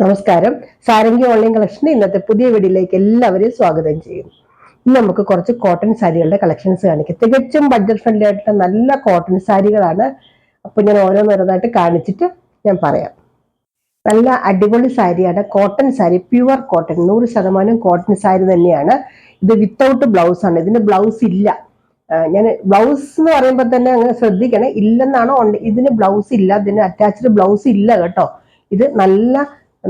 നമസ്കാരം. സാരംഗി ഓൺലൈൻ കളക്ഷന്റെ ഇന്നത്തെ പുതിയ വീഡിയോയിലേക്ക് എല്ലാവരെയും സ്വാഗതം ചെയ്യുന്നു. ഇന്ന് നമുക്ക് കുറച്ച് കോട്ടൺ സാരികളുടെ കളക്ഷൻസ് കാണിക്കാം. തികച്ചും ബഡ്ജറ്റ് ഫ്രണ്ട്ലി ആയിട്ടുള്ള നല്ല കോട്ടൺ സാരികളാണ്. അപ്പൊ ഞാൻ ഓരോന്നോരോന്നായിട്ട് കാണിച്ചിട്ട് ഞാൻ പറയാം. നല്ല അടിപൊളി സാരിയാണ്, cotton sari, pure cotton, 100% cotton sari തന്നെയാണ്. ഇത് വിത്തൗട്ട് ബ്ലൗസ് ആണ്. ഇതിന് ബ്ലൗസ് ഇല്ല. ഞാൻ ബ്ലൗസ് എന്ന് പറയുമ്പോൾ തന്നെ അങ്ങനെ ശ്രദ്ധിക്കണേ, ഇല്ലെന്നാണോ? ഇതിന് ബ്ലൗസ് ഇല്ല, ഇതിന് അറ്റാച്ച്ഡ് ബ്ലൗസ് ഇല്ല കേട്ടോ. ഇത് നല്ല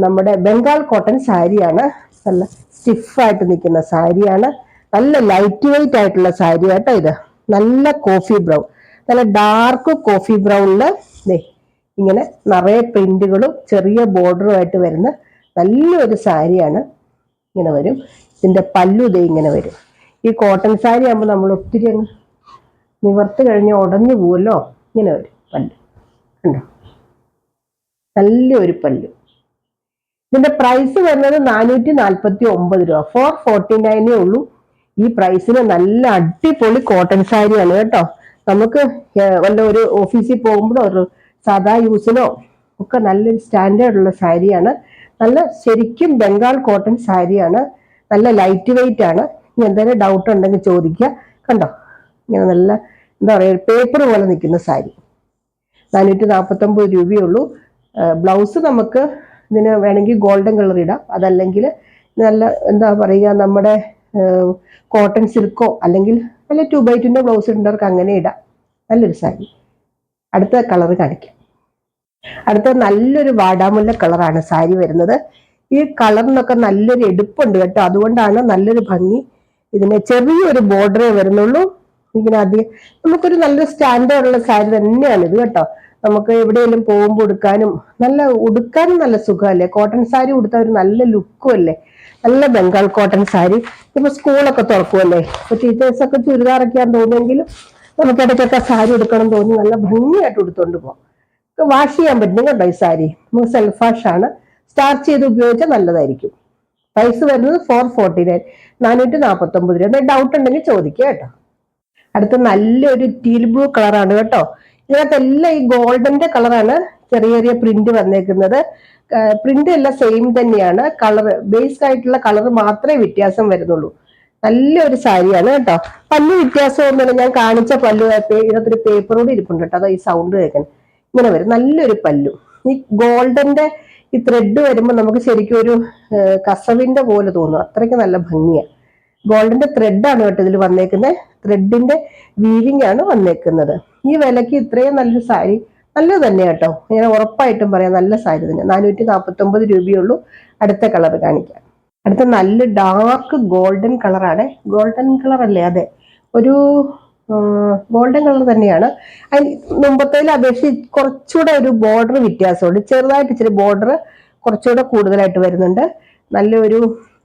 നമ്മുടെ ബംഗാൾ കോട്ടൺ സാരിയാണ്. നല്ല സ്റ്റിഫായിട്ട് നിൽക്കുന്ന സാരിയാണ്. നല്ല ലൈറ്റ് വെയിറ്റ് ആയിട്ടുള്ള സാരി കേട്ടോ. ഇത് നല്ല കോഫി ബ്രൗൺ, നല്ല ഡാർക്ക് കോഫി ബ്രൗണില് ഇങ്ങനെ നിറയെ പ്രിന്റുകളും ചെറിയ ബോർഡറും ആയിട്ട് വരുന്ന നല്ലൊരു സാരിയാണ്. ഇങ്ങനെ വരും. ഇതിന്റെ പല്ലു ദേ ഇങ്ങനെ വരും. ഈ കോട്ടൺ സാരി ആകുമ്പോൾ നമ്മൾ ഒത്തിരി അങ്ങ് നിവർത്തി കഴിഞ്ഞ് ഉടഞ്ഞു പോവല്ലോ. ഇങ്ങനെ വരും പല്ലു, കണ്ടോ? നല്ലൊരു പല്ലു. ഇതിന്റെ പ്രൈസ് വരുന്നത് 449 രൂപ. 449 ഉള്ളൂ. ഈ പ്രൈസിന് നല്ല അടിപൊളി കോട്ടൺ സാരിയാണ് കേട്ടോ. നമുക്ക് വല്ല ഒരു ഓഫീസിൽ പോകുമ്പോഴോ ഒരു സാധാ യൂസിനോ ഒക്കെ നല്ലൊരു സ്റ്റാൻഡേർഡ് ഉള്ള സാരിയാണ്. നല്ല ശരിക്കും ബംഗാൾ കോട്ടൺ സാരിയാണ്. നല്ല ലൈറ്റ് വെയിറ്റ് ആണ്. ഇനി എന്തെങ്കിലും ഡൗട്ട് ഉണ്ടെങ്കിൽ ചോദിക്കുക. കണ്ടോ, ഇങ്ങനെ നല്ല എന്താ പറയുക, പേപ്പർ പോലെ നിൽക്കുന്ന സാരി. 449 രൂപയുള്ളൂ. ബ്ലൗസ് നമുക്ക് ഇതിന് വേണമെങ്കിൽ ഗോൾഡൻ കളർ ഇടാം, അതല്ലെങ്കിൽ നല്ല എന്താ പറയുക, നമ്മുടെ കോട്ടൺ സിൽക്കോ അല്ലെങ്കിൽ നല്ല 2x2 ബ്ലൗസ് ഇടുന്നവർക്ക് അങ്ങനെ ഇടാം. നല്ലൊരു സാരി. അടുത്ത കളർ കാണിക്കാം. അടുത്ത നല്ലൊരു വാടാമുല്ല കളറാണ് സാരി വരുന്നത്. ഈ കളറിനൊക്കെ നല്ലൊരു എടുപ്പുണ്ട് കേട്ടോ, അതുകൊണ്ടാണ് നല്ലൊരു ഭംഗി. ഇതിന് ചെറിയൊരു ബോർഡറേ വരുന്നുള്ളൂ. ഇങ്ങനെ അധികം നമുക്കൊരു നല്ലൊരു സ്റ്റാൻഡേർഡ് ഉള്ള സാരി തന്നെയാണ് ഇത് കേട്ടോ. നമുക്ക് എവിടെയെങ്കിലും പോകുമ്പോൾ ഉടുക്കാനും നല്ല സുഖമല്ലേ. കോട്ടൺ സാരി ഉടുത്ത ഒരു നല്ല ലുക്കും അല്ലേ. നല്ല ബംഗാൾ കോട്ടൺ സാരി. ഇപ്പൊ സ്കൂളൊക്കെ തുറക്കുമല്ലേ, ഇപ്പൊ ടീച്ചേഴ്സൊക്കെ ചുരിദാറൊക്കെയാന്ന് തോന്നുമെങ്കിലും നമുക്ക് ഇടയ്ക്കൊക്കെ സാരി എടുക്കണം തോന്നി നല്ല ഭംഗിയായിട്ട് ഉടുത്തോണ്ട് പോകാം. വാഷ് ചെയ്യാൻ പറ്റും കേട്ടോ. ഈ സാരി നമുക്ക് സെൽഫ് വാഷ് ആണ്. സ്റ്റാർച്ച് ചെയ്ത് ഉപയോഗിച്ചാൽ നല്ലതായിരിക്കും. പ്രൈസ് വരുന്നത് 449, 449 രൂപ. ഡൗട്ട് ഉണ്ടെങ്കിൽ ചോദിക്കുക കേട്ടോ. അടുത്ത നല്ലൊരു ടീൽ ബ്ലൂ കളറാണ് കേട്ടോ. ഇതിനകത്തെല്ലാം ഈ ഗോൾഡന്റെ കളറാണ് ചെറിയ ചെറിയ പ്രിന്റ് വന്നേക്കുന്നത്. പ്രിന്റ് എല്ലാം സെയിം തന്നെയാണ്. കളർ ബേസ്ഡ് ആയിട്ടുള്ള കളർ മാത്രമേ വ്യത്യാസം വരുന്നുള്ളൂ. നല്ലൊരു സാരിയാണ് കേട്ടോ. പല്ലു വ്യത്യാസമൊന്നുമില്ല. ഞാൻ കാണിച്ച പല്ലു ഇതിനകത്തൊരു പേപ്പറോട് ഇരിപ്പുണ്ട് കേട്ടോ. അതോ ഈ സൗണ്ട് കേൾക്കാൻ ഇങ്ങനെ വരും. നല്ലൊരു പല്ലു. ഈ ഗോൾഡന്റെ ഈ ത്രെഡ് വരുമ്പോൾ നമുക്ക് ശരിക്കും ഒരു കസവിന്റെ പോലെ തോന്നും. അത്രയ്ക്ക് നല്ല ഭംഗിയാണ്. ഗോൾഡിന്റെ ത്രെഡാണ് കേട്ടോ ഇതിൽ വന്നേക്കുന്നത്. ത്രെഡിന്റെ വീവിംഗ് ആണ് വന്നേക്കുന്നത്. ഈ വിലക്ക് ഇത്രയും നല്ലൊരു സാരി നല്ലത് തന്നെ കേട്ടോ. ഞാൻ ഉറപ്പായിട്ടും പറയാം, നല്ല സാരി തന്നെ. 449 രൂപയുള്ളൂ. അടുത്ത കളർ കാണിക്കാം. അടുത്ത നല്ല ഡാർക്ക് ഗോൾഡൻ കളറാണ്. ഗോൾഡൻ കളർ അല്ലേ? അതെ, ഒരു ഗോൾഡൻ കളർ തന്നെയാണ്. അതിന് മുമ്പത്തേൽ അപേക്ഷിച്ച് കുറച്ചുകൂടെ ഒരു ബോർഡർ വ്യത്യാസമുണ്ട്. ചെറുതായിട്ട് ഇച്ചിരി ബോർഡർ കുറച്ചുകൂടെ കൂടുതലായിട്ട് വരുന്നുണ്ട്. നല്ലൊരു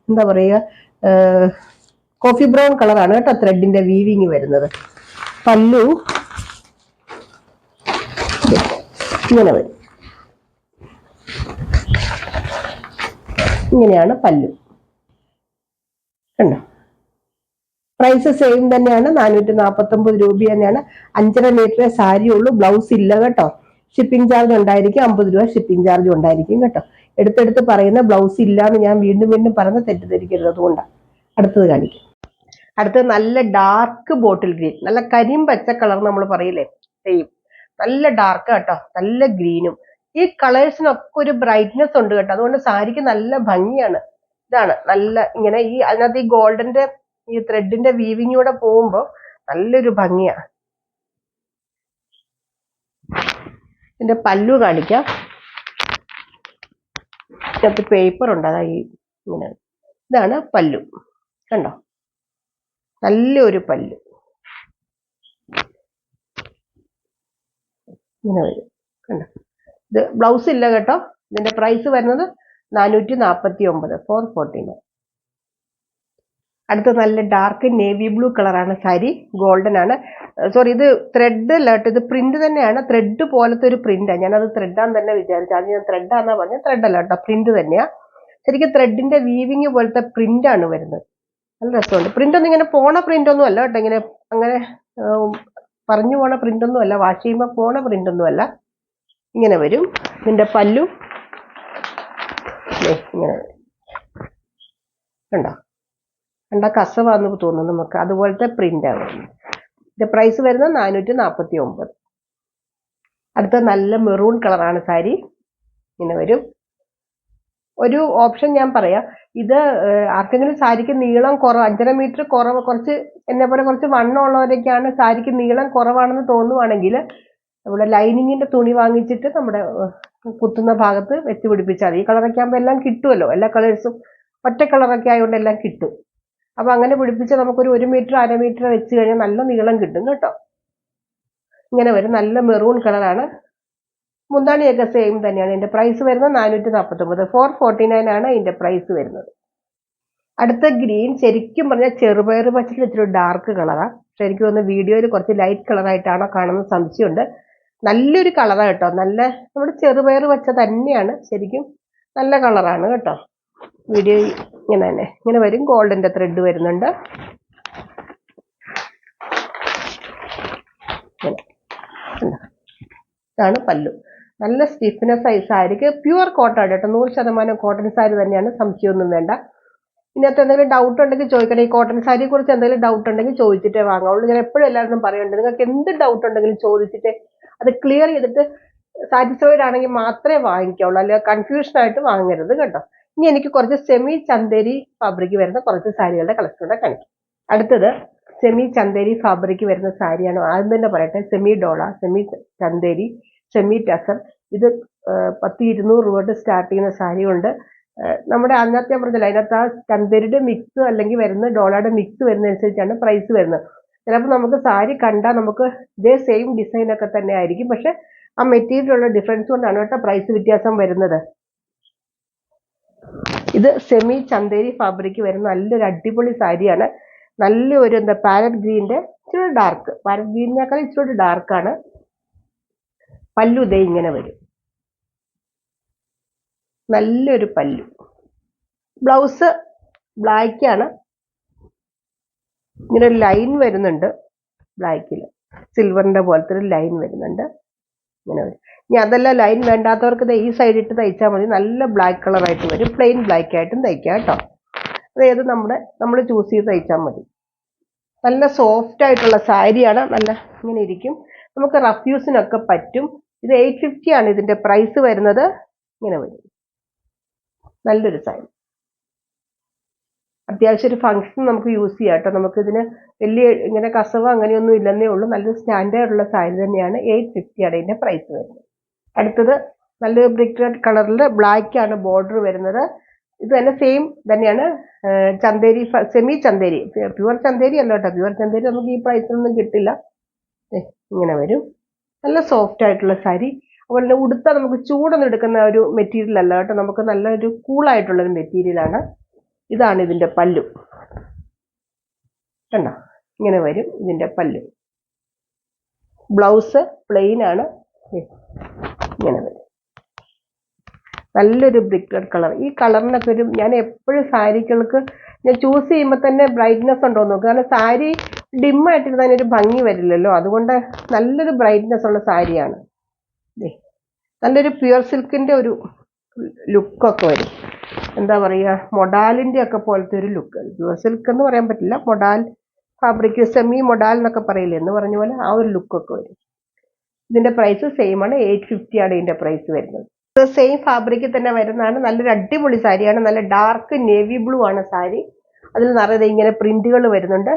എന്താ പറയുക, കോഫി ബ്രൗൺ കളറാണ് കേട്ടോ ത്രെഡിന്റെ വീവിങ് വരുന്നത്. പല്ലു ഇങ്ങനെ വരും. ഇങ്ങനെയാണ് പല്ലു, കണ്ടോ? പ്രൈസ് സെയിം തന്നെയാണ്, 449 രൂപ തന്നെയാണ്. 5.5 മീറ്റർ സാരി ഉള്ളൂ. ബ്ലൗസ് ഇല്ല കേട്ടോ. ഷിപ്പിംഗ് ചാർജ് ഉണ്ടായിരിക്കും, 50 രൂപ ഷിപ്പിംഗ് ചാർജ് ഉണ്ടായിരിക്കും കേട്ടോ. എടുത്തെടുത്ത് പറയുന്ന ബ്ലൗസ് ഇല്ല എന്ന് ഞാൻ വീണ്ടും വീണ്ടും പറഞ്ഞ് തെറ്റിദ്ധരിക്കരുത്, അതുകൊണ്ടാണ്. അടുത്തത് കാണിക്കും. അടുത്തത് നല്ല ഡാർക്ക് ബോട്ടിൽ ഗ്രീൻ, നല്ല കരിമ്പച്ച കളർ നമ്മൾ പറയില്ലേ, സെയിം. നല്ല ഡാർക്ക് കേട്ടോ, നല്ല ഗ്രീനും. ഈ കളേഴ്സിനൊക്കെ ഒരു ബ്രൈറ്റ്നെസ് ഉണ്ട് കേട്ടോ, അതുകൊണ്ട് സാരിക്ക് നല്ല ഭംഗിയാണ്. ഇതാണ് നല്ല ഇങ്ങനെ ഈ അതിനകത്ത് ഈ ഗോൾഡന്റെ ഈ ത്രെഡിന്റെ വീവിങ്ങൂടെ പോകുമ്പോ നല്ലൊരു ഭംഗിയാണ്. ഇതിന്റെ പല്ലു കാണിക്കാം. ഇതിനകത്ത് പേപ്പർ ഉണ്ട്, അതാ ഈ ഇങ്ങനെ. ഇതാണ് പല്ലു, കണ്ടോ? നല്ലൊരു പല്ലു ഇങ്ങനെ വരും, കണ്ടോ? ഇത് ബ്ലൗസ് ഇല്ല കേട്ടോ. ഇതിന്റെ പ്രൈസ് വരുന്നത് 449, 449. അടുത്ത നല്ല ഡാർക്ക് നേവി ബ്ലൂ കളറാണ് സാരി. ഗോൾഡൻ ആണ്. സോറി, ഇത് ത്രെഡ് അല്ല കേട്ടോ, ഇത് പ്രിന്റ് തന്നെയാണ്. ത്രെഡ് പോലത്തെ ഒരു പ്രിന്റാണ്. ഞാനത് ത്രെഡാന്ന് തന്നെ വിചാരിച്ചു. അത് ഞാൻ ത്രെഡാന്നാ പറഞ്ഞ, ത്രെഡ് അല്ല കേട്ടോ, പ്രിന്റ് തന്നെയാ. ശരിക്കും ത്രെഡിന്റെ വീവിങ് പോലത്തെ പ്രിന്റ് ആണ് വരുന്നത്. നല്ല രസമുണ്ട്. പ്രിന്റ് ഒന്നും ഇങ്ങനെ പോണ പ്രിന്റ് ഒന്നും അല്ല കേട്ടോ. ഇങ്ങനെ അങ്ങനെ പറഞ്ഞു പോണ പ്രിന്റ് ഒന്നും അല്ല, വാഷ് ചെയ്യുമ്പോൾ പോണ പ്രിന്റ് ഒന്നും അല്ല. ഇങ്ങനെ വരും. ഇതിന്റെ പല്ലു ഇങ്ങനെ കണ്ടോ, കണ്ട കസവാന്ന് തോന്നുന്നു നമുക്ക്. അതുപോലത്തെ പ്രിന്റാണ്. ഇതിന്റെ പ്രൈസ് വരുന്നത് 449. അടുത്ത നല്ല മെറൂൺ കളറാണ് സാരി. ഇങ്ങനെ വരും. ഒരു ഓപ്ഷൻ ഞാൻ പറയാം, ഇത് ആർക്കെങ്കിലും സാരിക്ക് നീളം കുറവ് 5.5 മീറ്റർ കുറവ്, കുറച്ച് എന്നെ പോലെ കുറച്ച് വണ്ണമുള്ളവരൊക്കെയാണ് സാരിക്ക് നീളം കുറവാണെന്ന് തോന്നുവാണെങ്കിൽ നമ്മുടെ ലൈനിങ്ങിന്റെ തുണി വാങ്ങിച്ചിട്ട് നമ്മുടെ കുത്തുന്ന ഭാഗത്ത് വെച്ച് പിടിപ്പിച്ചാൽ മതി. ഈ കളറൊക്കെ ആകുമ്പോൾ എല്ലാം കിട്ടുമല്ലോ, എല്ലാ കളേഴ്സും ഒറ്റ കളറൊക്കെ ആയതുകൊണ്ട് എല്ലാം കിട്ടും. അപ്പൊ അങ്ങനെ പിടിപ്പിച്ച് നമുക്കൊരു 1 മീറ്റർ 1/2 മീറ്റർ വെച്ച് കഴിഞ്ഞാൽ നല്ല നീളം കിട്ടും കേട്ടോ. ഇങ്ങനെ വരും. നല്ല മെറൂൺ കളറാണ്. മുന്താണിയൊക്കെ സെയിം തന്നെയാണ്. ഇതിന്റെ പ്രൈസ് വരുന്നത് 449. 449 ആണ് ഇതിന്റെ പ്രൈസ് വരുന്നത്. അടുത്ത ഗ്രീൻ ശരിക്കും പറഞ്ഞാൽ ചെറുപയർ പച്ചയിൽ ഇച്ചിരി ഡാർക്ക് കളറാണ്. പക്ഷെ എനിക്ക് തോന്നുന്നു വീഡിയോയിൽ കുറച്ച് ലൈറ്റ് കളറായിട്ടാണോ കാണുന്ന സംശയമുണ്ട്. നല്ലൊരു കളറാണ് കേട്ടോ. നല്ല നമ്മുടെ ചെറുപയർ പച്ച തന്നെയാണ്. ശരിക്കും നല്ല കളറാണ് കേട്ടോ. വീഡിയോ ഇങ്ങനെ തന്നെ ഇങ്ങനെ വരും. ഗോൾഡിന്റെ ത്രെഡ് വരുന്നുണ്ട്. ഇതാണ് പല്ലു. നല്ല സ്റ്റിഫ്നെസ് ആയി സാരിക്ക്. പ്യുവർ കോട്ടൺ കേട്ടോ, 100% കോട്ടൺ സാരി തന്നെയാണ്, സംശയമൊന്നും വേണ്ട. ഇതിനകത്ത് എന്തെങ്കിലും ഡൗട്ട് ഉണ്ടെങ്കിൽ ചോദിക്കണം. ഈ കോട്ടൺ സാരിയെ കുറിച്ച് എന്തെങ്കിലും ഡൗട്ട് ഉണ്ടെങ്കിൽ ചോദിച്ചിട്ടേ വാങ്ങാവുള്ളൂ. ഞാൻ എപ്പോഴും എല്ലാവരും പറയുന്നുണ്ട്, നിങ്ങൾക്ക് എന്ത് ഡൗട്ട് ഉണ്ടെങ്കിലും ചോദിച്ചിട്ട് അത് ക്ലിയർ ചെയ്തിട്ട് സാറ്റിസ്ഫൈഡ് ആണെങ്കിൽ മാത്രമേ വാങ്ങിക്കാവുള്ളൂ, അല്ലെങ്കിൽ കൺഫ്യൂഷൻ ആയിട്ട് വാങ്ങരുത് കേട്ടോ. ഇനി എനിക്ക് കുറച്ച് സെമി ചന്തേരി ഫാബ്രിക് വരുന്ന കുറച്ച് സാരികളുടെ കളക്ഷൻ കൂടെ കാണിക്കും. അടുത്തത് സെമി ചന്തേരി ഫാബ്രിക് വരുന്ന സാരിയാണ്. ആദ്യം തന്നെ പറയട്ടെ, semi ഡോള, semi Chanderi, semi tussar. ഇത് 10-200 രൂപ തൊട്ട് സ്റ്റാർട്ട് ചെയ്യുന്ന സാരി ഉണ്ട്. നമ്മുടെ അതിനകത്ത് ഞാൻ പറഞ്ഞില്ല, അതിനകത്ത് ആ ചന്തേരിയുടെ മിക്സ് അല്ലെങ്കിൽ വരുന്ന ഡോളയുടെ മിക്സ് വരുന്നതനുസരിച്ചാണ് പ്രൈസ് വരുന്നത്. ചിലപ്പോൾ നമുക്ക് സാരി കണ്ടാൽ നമുക്ക് ഇതേ സെയിം ഡിസൈൻ ഒക്കെ തന്നെ ആയിരിക്കും, പക്ഷെ ആ മെറ്റീരിയലുള്ള ഡിഫറൻസ് കൊണ്ടാണ് കേട്ടോ പ്രൈസ് വ്യത്യാസം വരുന്നത്. ഇത് സെമി ചന്തേരി ഫാബ്രിക് വരുന്ന നല്ലൊരു അടിപൊളി സാരിയാണ്. നല്ലൊരു പാരറ്റ് ഗ്രീനിന്റെ ഇച്ചിരി ഡാർക്ക്, പാരറ്റ് ഗ്രീനിനേക്കാൾ ഇച്ചിരി ഡാർക്കാണ്. പല്ലു ഇതേ ഇങ്ങനെ വരും. നല്ലൊരു പല്ലു. ബ്ലൗസ് ബ്ലാക്ക് ആണ്. ഇങ്ങനെ ഒരു ലൈൻ വരുന്നുണ്ട് ബ്ലാക്കിൽ, സിൽവറിന്റെ പോലത്തെ ഒരു ലൈൻ വരുന്നുണ്ട്. ഇങ്ങനെ വരും. ഇനി അതല്ല ലൈൻ വേണ്ടാത്തവർക്ക് ഈ സൈഡ് ഇട്ട് തയ്ച്ചാൽ മതി. നല്ല ബ്ലാക്ക് കളറായിട്ട് വരും. പ്ലെയിൻ ബ്ലാക്ക് ആയിട്ടും തയ്ക്കാം കേട്ടോ. അതായത് നമ്മൾ ചൂസ് ചെയ്ത് തയ്ച്ചാൽ മതി. നല്ല സോഫ്റ്റ് ആയിട്ടുള്ള സാരിയാണ്. നല്ല ഇങ്ങനെ ഇരിക്കും. നമുക്ക് റഫ്യൂസിനൊക്കെ പറ്റും. ഇത് 850 ആണ് ഇതിന്റെ പ്രൈസ് വരുന്നത്. ഇങ്ങനെ വരും. നല്ലൊരു സാരി. അത്യാവശ്യം ഒരു ഫംഗ്ഷൻ നമുക്ക് യൂസ് ചെയ്യാം കേട്ടോ. നമുക്കിതിന് വലിയ ഇങ്ങനെ കസവ് അങ്ങനെയൊന്നും ഇല്ലെന്നേ ഉള്ളൂ. നല്ലൊരു സ്റ്റാൻഡേർഡ് ഉള്ള സാരി തന്നെയാണ്. 850 ആണ് ഇതിന്റെ പ്രൈസ് വരുന്നത്. അടുത്തത് നല്ലൊരു ബ്രിക്ക് റെഡ് കളറിൽ ബ്ലാക്ക് ആണ് ബോർഡർ വരുന്നത്. ഇത് തന്നെ സെയിം തന്നെയാണ്. ചന്തേരി, സെമി ചന്തേരി, പ്യുവർ ചന്തേരി അല്ല കേട്ടോ. പ്യുവർ ചന്തേരി നമുക്ക് ഈ പ്രൈസിലൊന്നും കിട്ടില്ല. ഇങ്ങനെ വരും. നല്ല സോഫ്റ്റ് ആയിട്ടുള്ള സാരി. അതുപോലെ ഉടുത്ത നമുക്ക് ചൂടൊന്നും എടുക്കുന്ന ഒരു മെറ്റീരിയൽ അല്ല കേട്ടോ. നമുക്ക് നല്ലൊരു കൂളായിട്ടുള്ളൊരു മെറ്റീരിയലാണ്. ഇതാണ് ഇതിന്റെ പല്ലു. കണ്ടോ, ഇങ്ങനെ വരും ഇതിന്റെ പല്ലു. ബ്ലൗസ് പ്ലെയിൻ ആണ്. ഇങ്ങനെ വരും. നല്ലൊരു ബ്രിക്ക് റെഡ് കളർ. ഈ കളറിനൊക്കെ ഒരു, ഞാൻ എപ്പോഴും സാരികൾക്ക് ഞാൻ ചൂസ് ചെയ്യുമ്പോൾ തന്നെ ബ്രൈറ്റ്നെസ് ഉണ്ടോ നോക്കുക. കാരണം സാരി ഡിമ്മായിട്ടിരുന്നാൽ അതിനൊരു ഭംഗി വരില്ലല്ലോ. അതുകൊണ്ട് നല്ലൊരു ബ്രൈറ്റ്നെസ് ഉള്ള സാരിയാണ്. നല്ലൊരു പ്യുവർ സിൽക്കിന്റെ ഒരു ലുക്കൊക്കെ വരും. എന്താ പറയുക, മൊഡാലിന്റെ ഒക്കെ പോലത്തെ ഒരു ലുക്ക്. പ്യുവർ സിൽക്ക് എന്ന് പറയാൻ പറ്റില്ല, മൊഡാൽ ഫാബ്രിക്, സെമി മൊഡാൽ എന്നൊക്കെ പറയില്ലേ, എന്ന് പറഞ്ഞ പോലെ ആ ഒരു ലുക്കൊക്കെ വരും. ഇതിന്റെ പ്രൈസ് സെയിം ആണ്. 850 ആണ് ഇതിന്റെ പ്രൈസ് വരുന്നത്. സെയിം ഫാബ്രിക്കിൽ തന്നെ വരുന്നതാണ്. നല്ലൊരു അടിപൊളി സാരിയാണ്. നല്ല ഡാർക്ക് നേവി ബ്ലൂ ആണ് സാരി. അതിൽ നിറയെ ഇങ്ങനെ പ്രിന്റുകൾ വരുന്നുണ്ട്.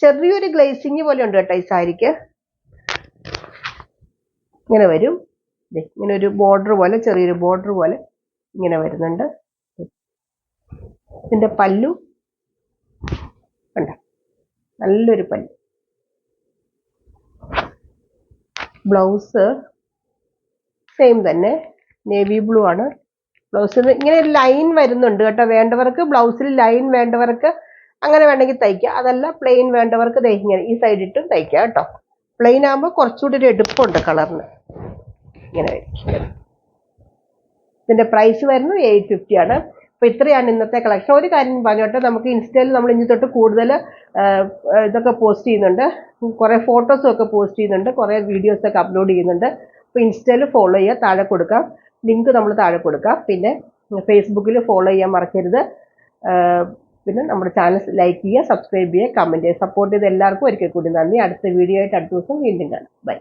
ചെറിയൊരു ഗ്ലേസിങ് പോലെ ഉണ്ട് കേട്ടോ ഈ സാരിക്ക്. ഇങ്ങനെ വരും. ഇങ്ങനെ ഒരു ബോർഡർ പോലെ, ചെറിയൊരു ബോർഡർ പോലെ ഇങ്ങനെ വരുന്നുണ്ട്. ഇതിന്റെ പല്ലു കണ്ടോ, നല്ലൊരു പല്ലു. ബ്ലൗസ് സെയിം തന്നെ, നേവി ബ്ലൂ ആണ്. ബ്ലൗസിൽ ഇങ്ങനെ ഒരു ലൈൻ വരുന്നുണ്ട് കേട്ടോ. വേണ്ടവർക്ക് ബ്ലൗസിൽ ലൈൻ വേണ്ടവർക്ക് അങ്ങനെ വേണമെങ്കിൽ തയ്ക്കാം. അതല്ല പ്ലെയിൻ വേണ്ടവർക്ക് ഇങ്ങനെ ഈ സൈഡ് ഇട്ടും തയ്ക്കാം കേട്ടോ. പ്ലെയിൻ ആകുമ്പോൾ കുറച്ചുകൂടി ഒരു എടുപ്പുണ്ട് കളറിന്. ഇങ്ങനെ ഇതിന്റെ പ്രൈസ് വരുന്നത് 850 ആണ്. അപ്പൊ ഇത്രയാണ് ഇന്നത്തെ കളക്ഷൻ. ഒരു കാര്യം പറഞ്ഞോട്ടെ, നമുക്ക് ഇൻസ്റ്റയിൽ നമ്മൾ ഇനി തൊട്ട് കൂടുതൽ ഇതൊക്കെ പോസ്റ്റ് ചെയ്യുന്നുണ്ട്. കുറെ ഫോട്ടോസും ഒക്കെ പോസ്റ്റ് ചെയ്യുന്നുണ്ട്, കുറെ വീഡിയോസ് ഒക്കെ അപ്ലോഡ് ചെയ്യുന്നുണ്ട്. അപ്പൊ ഇൻസ്റ്റയിൽ ഫോളോ ചെയ്യുക. താഴെ കൊടുക്കാം, ലിങ്ക് നമ്മൾ താഴെ കൊടുക്കാം. പിന്നെ ഫേസ്ബുക്കിൽ ഫോളോ ചെയ്യാൻ മറക്കരുത്. പിന്നെ നമ്മുടെ ചാനൽ ലൈക്ക് ചെയ്യുക, സബ്സ്ക്രൈബ് ചെയ്യുക, കമൻറ്റ് ചെയ്യുക. സപ്പോർട്ട് ചെയ്ത് എല്ലാവർക്കും ഒരിക്കൽ കൂടി നന്ദി. അടുത്ത വീഡിയോ ആയിട്ട് അടുത്ത ദിവസം വീണ്ടും കാണാം. ബൈ.